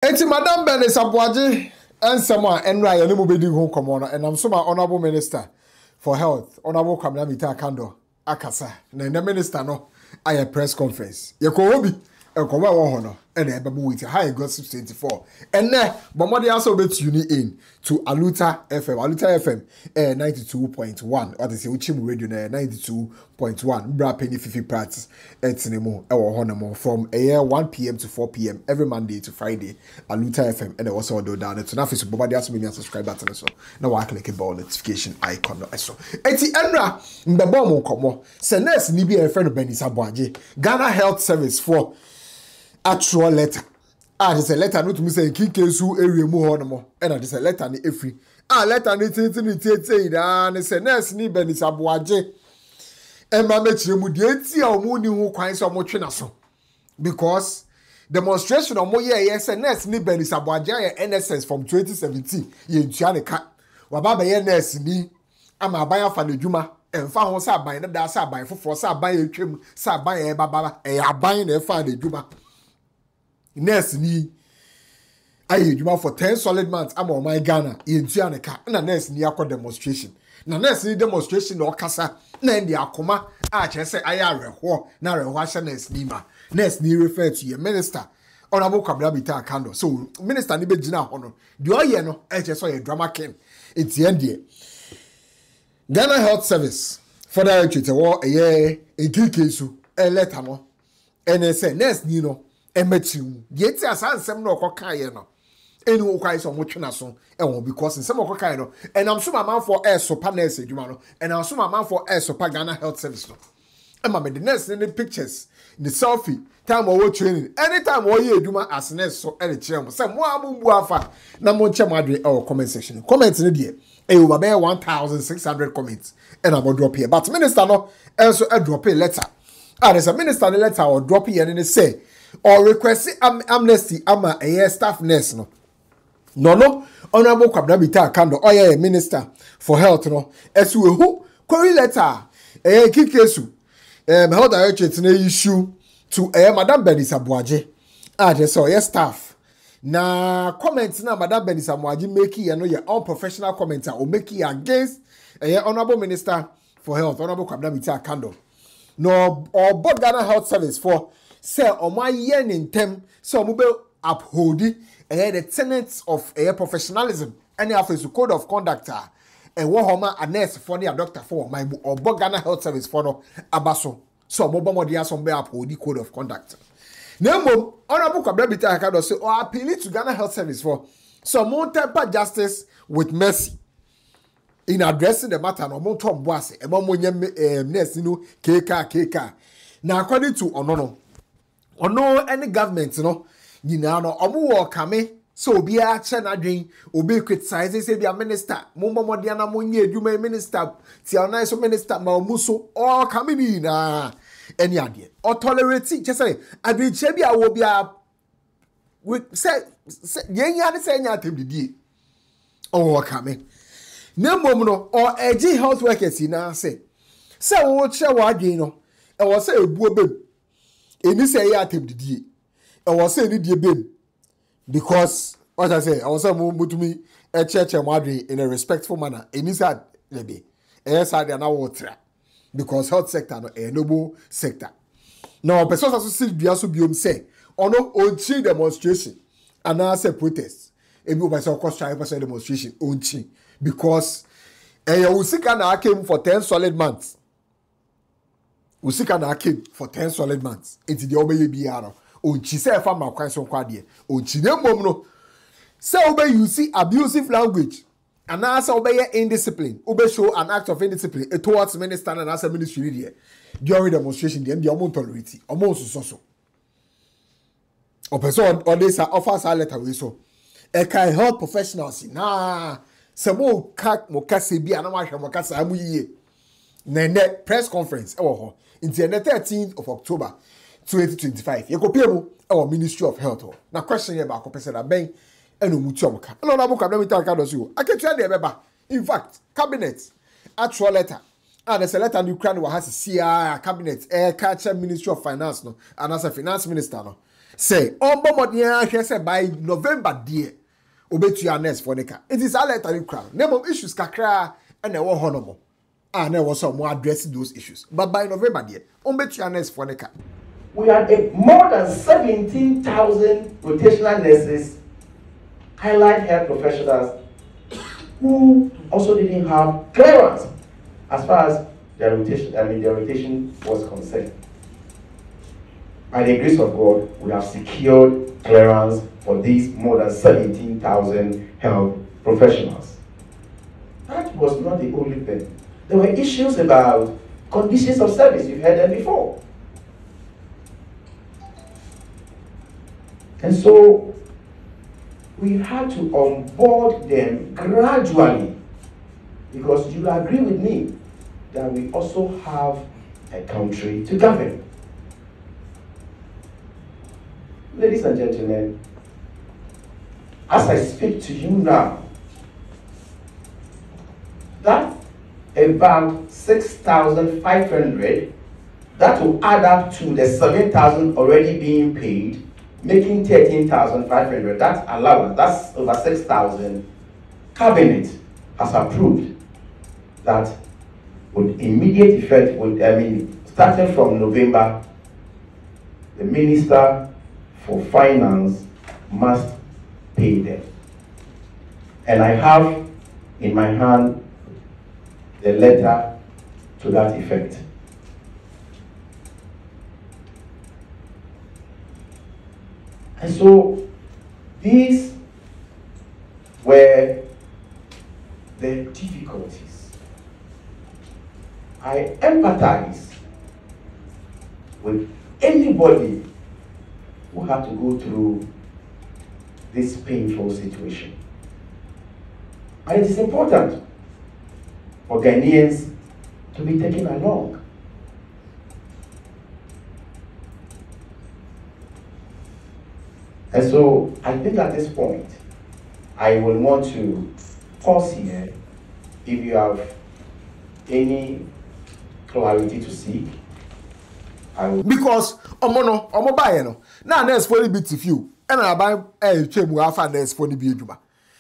Eti Madam BERNICE Abuaje and someone and Ryan no be home come and I'm so my honorable minister for health, honorable Kwamina Kando Akasa. Na the minister no I press conference. Yeko obi ekowa wo ho no and ebebo with high gossip 24. And now Bomodi also be tune in to Aluta FM 92.1 or the Uchim radio 92.1 bra penny fifi practice etinemo ewo ho no from 1 p.m. to 4 p.m. every Monday to Friday Aluta FM and also do down to Nafis Bomodi also be subscribe button so now I click the bell notification icon no so eti enra mbebo mo komo se nurse ni bi e friend BERNICE Abuaje Ghana Health Service for actual letter. There's a letter not to me say Kikesu area mu ho no mo. And there's a letter ni efri. Letter ni tete da ne se nurse ni BERNICE Abuaje. E ma mechire mu de enti a omu ni ho kwan so mo twe na so. Because demonstration omo ye se nurse ni BERNICE Abuaje ye NSS from 2017 ye ntua ne ka. Wa ba ye nurse ni ama aban afa na dwuma. Emfa ho sa aban na da sa aban foforo sa aban ye twem sa aban ye baba e aban na efa na dwuma. Nurse ni aye dwuma for 10 solid months am on my Ghana yentua ne ka na nurse ni akọ demonstration na nurse ni demonstration na okasa na ndi akoma a che se aye areho na areho ahye nurse ni ma nurse ni refer to your minister honorable Kwabena Kando so minister ni be gina ho no de oye no e che so ye drama king enti endie Ghana Health Service for the director wo eye ekikesu letter no ene say nurse ni no emechimu yeti asansem no okokaye no eni okwai so mo twena so e because nsem okokaye no and am so man for air super nurse adwuma no and am so man for air super Ghana Health Service no e me the nurse in the pictures the selfie time we training anytime we ye adwuma as nurse so e kire mo say mo ambu afa na mo nche mo adwe e comment section comment no de e over be 1600 comments and am drop here but minister no also e drop a letter there's a minister letter or drop here and say or request amnesty ama staff nurse no honorable Kwabena Kando oya minister for health no esu ehu query letter kikesu health director na issue to Madam BERNICE Abuaje just so staff na comment na Madam BERNICE Abuaje make you know your unprofessional commenter or make you against honorable minister for health honorable Kwabena Kando no or Ghana Health Service for say on my yen in tem so mube upholdi the tenets of professionalism any of the code of conduct and one homa a nurse for the doctor for my or Ghana Health Service for no abaso so mobile dia some be upholdi code of conduct nemo honorable Kwabena Kando say or appeal to Ghana Health Service for so more temper justice with mercy in addressing the matter no more tom boase e mo nurse no keka now according to onono no any government no nyina no omo wo kame so obi a che na dwen obi criticize say bia minister mo momodia na mo nye adwuma minister ti ona so minister ma omuso o kame ni na any ade o tolerate che say adwenche bia wo bia we say yenya ne say nya atemdidie o kame na mom no o egi health workers na say wo che wa adwen no e wo say ebuo bem eni say ya atemdidie e wo say ni die bem because what I say I was say mutumi e cheche madwe in a respectful manner eni say lebe e say na water because health sector no e noble sector now person so sit bia so biom say ono onchi demonstration and say protest e bi oba say cause strike person demonstration onchi because usika na came for 10 solid months usika na came for 10 solid months into the obey biara onchi say fa ma kwan so kwa de onchi na mom no say obey you see abusive language and now say obey indiscipline obey show an act of indiscipline towards minister and as ministry there during demonstration dem dey omo tolerate omo so o person or this offers a letter we so e can help professionals na se mo ka se bia na ma hwe mo ka sa mu yiye na press conference e wo ho until the 13th of October 2025 ye ko pie mu our Ministry of Health na question here ba ko pese da ben eno mutu omka no na buka Kwabena Kando so aketua de beba in fact cabinet actual letter and the letter Ukraine wa has cabinet catch Ministry of Finance no and as a finance minister no Say, on Bomodia, say by November, dear, obey to your nest for the car. It is a letter crown. Name of issues, Kakra, and there were honorable. And there was some more addressing those issues. But by November, dear, obey to your nest for the car. We had more than 17,000 rotational nurses, allied health professionals, who also didn't have clearance as far as their rotation was concerned. By the grace of God, we have secured clearance for these more than 17,000 health professionals. That was not the only thing. There were issues about conditions of service. You've heard them before. And so we had to onboard them gradually, because you agree with me that we also have a country to govern. Ladies and gentlemen, as I speak to you now, that about 6,500, that will add up to the 7,000 already being paid, making 13,500. That's allowance, that's over 6,000. Cabinet has approved that with immediate effect, starting from November, the Minister for Finance must pay them. And I have in my hand the letter to that effect. And so these were the difficulties. I empathize with anybody who had to go through this painful situation. And it is important for Ghanaians to be taken along. And so I think at this point, I will want to pause here. If you have any clarity to seek, I will. Because omo buy no. Now there's for bit few. And I buy chemu afa there's for the be aduma.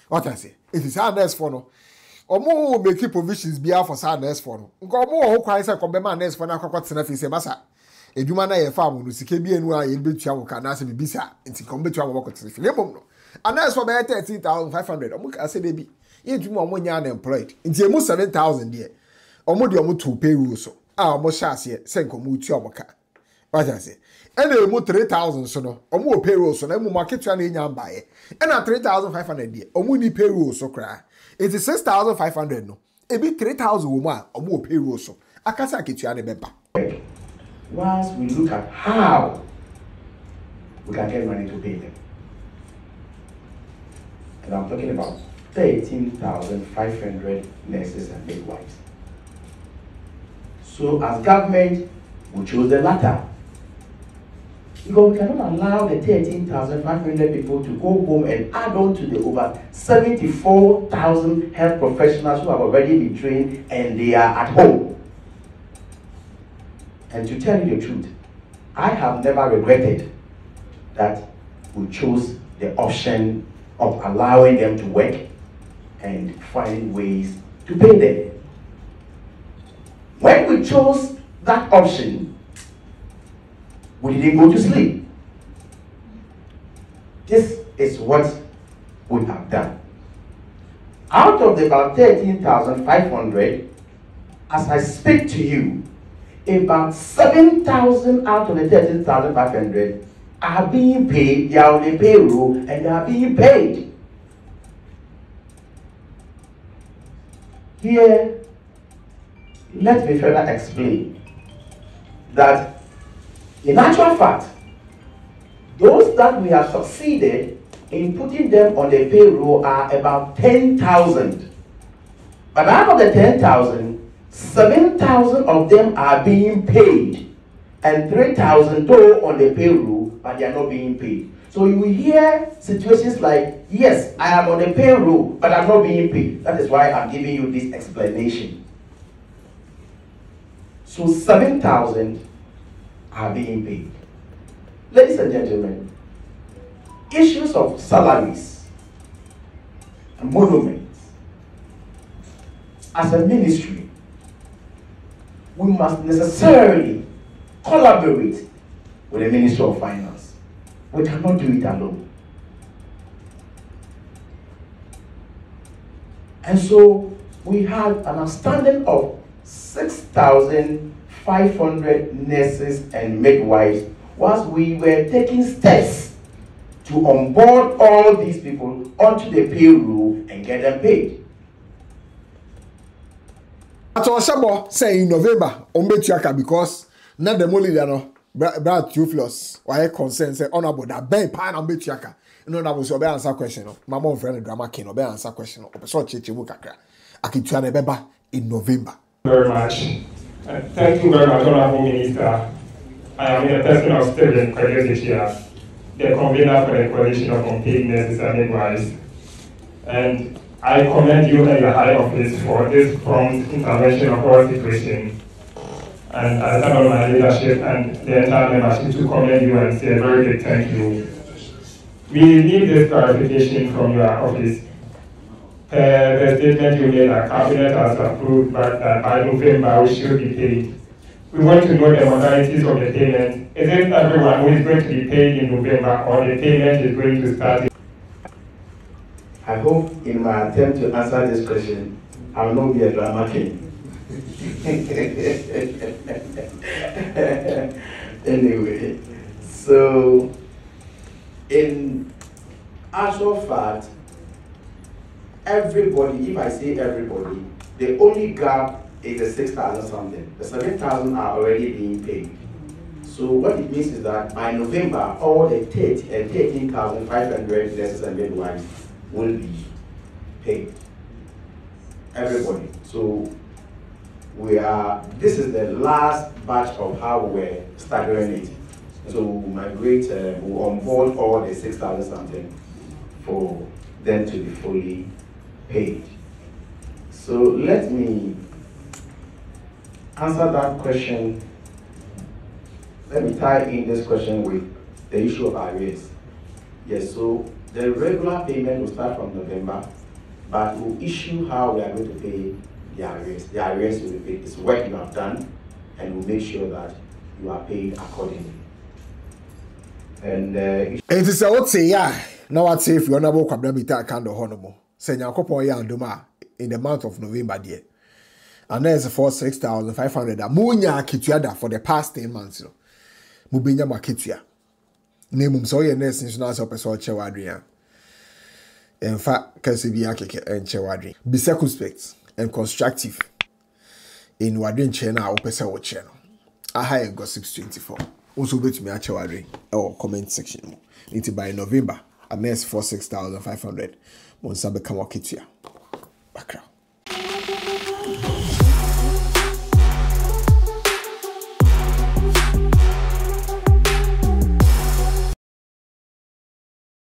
What I say? It is hard there's for no. Omo make provisions be for sad there's for no. Nko omo ho kwan say kombe there's for na kwakwa tena fi say masa. Eduma na ye farm no sike bi enu a ye betua wo ka na se bibisa nti kom betua wo ko tena fi. Lebom no. And there's for 13,500. Omo ka say dey bi. Ye dwuma omo nya unemployed. Nti emu 7,000 there. Omo de omo to payroll so. Ah omo sha ase se nkomo utua omo ka. What I say? And emu 3,000 so no. Omo payroll so na emu market na nya mbae. And 3,500 there. Omo ni payroll so kra. It is 6,500 no. Ebi 3,000 wo ma omo payroll so. Akasa aketua ne beba. Once we look at how we can get money to pay them. And I'm talking about 13,500 nurses and midwives. So as government, we chose the latter. Because we cannot allow the 13,500 people to go home and add on to the over 74,000 health professionals who have already been trained and they are at home. And to tell you the truth, I have never regretted that we chose the option of allowing them to work and finding ways to pay them. When we chose that option, we didn't go to sleep. This is what we have done. Out of the about 13,500, as I speak to you, about 7,000 out of the 13,500 are being paid. They are on the payroll and they are being paid. Here, let me further explain that in actual fact, those that we have succeeded in putting them on the payroll are about 10,000. But out of the 10,000, 7,000 of them are being paid, and 3,000 go on the payroll, but they are not being paid. So you will hear situations like, yes, I am on the payroll, but I'm not being paid. That is why I'm giving you this explanation. So 7,000 are being paid. Ladies and gentlemen, issues of salaries and monuments, as a ministry, we must necessarily collaborate with the Ministry of Finance. We cannot do it alone. And so we had an outstanding of 6,500 nurses and midwives whilst we were taking steps to onboard all these people onto the payroll and get them paid. At Oshabo say in November, Ombetuaka, because not the Molida no, Brad Theophilus, why concern say honorable that Ben Pan Ombetuaka. You know that was your answer question. My mom friend drama king or answer question or so chichibukaka. Akituane Beba in November. Very much. Thank you very much, Honorable Minister. I am a person of student credit this year, the convener for the Coalition of Unpaid Nurses and Midwives. And I commend you and your high office for this prompt intervention of our situation. And I stand on my leadership and the entire membership to commend you and say a very big thank you. We need this clarification from your office. The statement you made that Cabinet has approved that by November we should be paid. We want to know the modalities of the payment. Is it everyone who is going to be paid in November or the payment is going to start? I hope in my attempt to answer this question, I will not be a drama king. Anyway, so in actual fact, everybody, if I say everybody, the only gap is the 6,000 something. The 7,000 are already being paid. So what it means is that by November, all the 13,500 nurses and midwives will be paid. Everybody. So this is the last batch of how we're staggering it. So we'll migrate, we'll onboard all the 6,000 something for them to be fully paid. So let me answer that question. Let me tie in this question with the issue of arrears. Yes, so the regular payment will start from November, but we'll issue how we are going to pay the arrears. The arrears will be paid. It's work you have done, and we'll make sure that you are paid accordingly. And it is a what say, yeah. Now what say if you're not about to kind of honorable. Say Yakopo Yanduma in the month of November, dear. And there's for 6,500. Munya Kituada for the past 10 months. Mubinya Makitua. Name so your nurse national person Chewadrian. In fact, Cassibia and Chewadri. Be circumspect and constructive in Wadrin channel or Pesa channel. I hire Gossip 24. Also, bet me at Chewadri or comment section. Into by November, a nurse for 6,500. Monsabe Kamakitua. Bakra.